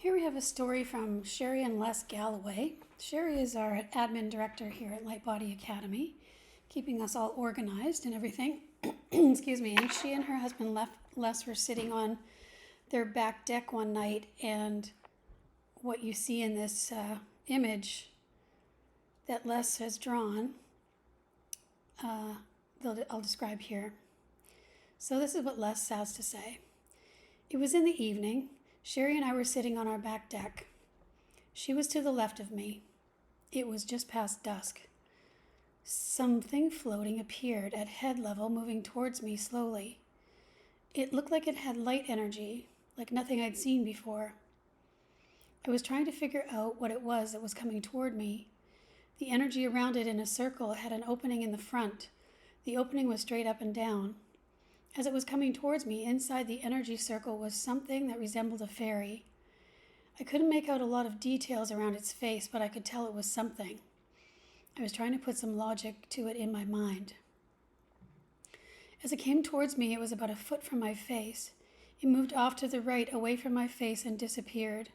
Here we have a story from Sherry and Les Gallaway. Sherry is our admin director here at Light Body Academy, keeping us all organized and everything. Excuse me. And she and her husband Les were sitting on their back deck one night, and what you see in this image that Les has drawn, I'll describe here. So this is what Les has to say. It was in the evening. Sherry and I were sitting on our back deck. She was to the left of me. It was just past dusk. Something floating appeared at head level, moving towards me slowly. It looked like it had light energy, like nothing I'd seen before. I was trying to figure out what it was that was coming toward me. The energy around it in a circle had an opening in the front. The opening was straight up and down. As it was coming towards me, inside the energy circle was something that resembled a fairy. I couldn't make out a lot of details around its face, but I could tell it was something. I was trying to put some logic to it in my mind. As it came towards me, it was about a foot from my face. It moved off to the right, away from my face, and disappeared.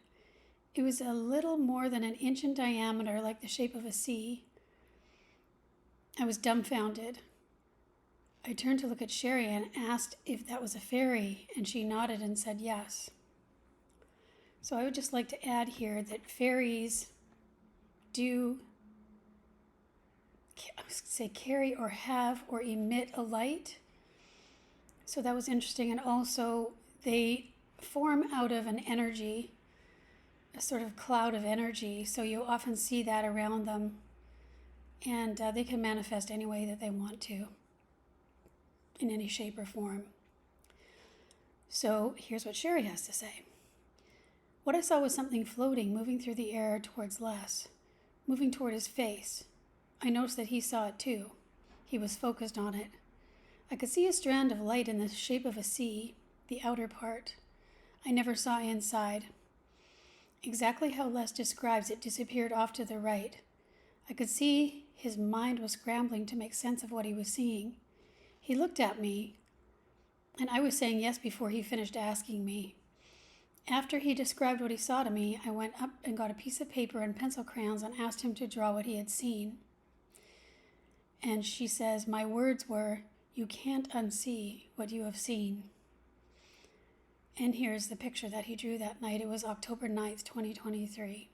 It was a little more than an inch in diameter, like the shape of a C. I was dumbfounded. I turned to look at Sherry and asked if that was a fairy, and she nodded and said yes. So I would just like to add here that fairies do carry or have or emit a light. So that was interesting. And also they form out of an energy, a sort of cloud of energy. So you often see that around them, and they can manifest any way that they want to, in any shape or form. So here's what Sherry has to say. What I saw was something floating, moving through the air towards Les, moving toward his face. I noticed that he saw it too. He was focused on it. I could see a strand of light in the shape of a C, the outer part. I never saw inside. Exactly how Les describes it disappeared off to the right. I could see his mind was scrambling to make sense of what he was seeing. He looked at me, and I was saying yes before he finished asking me. After he described what he saw to me, I went up and got a piece of paper and pencil crayons and asked him to draw what he had seen. And she says, my words were, "You can't unsee what you have seen." And here's the picture that he drew that night. It was October 9th, 2023.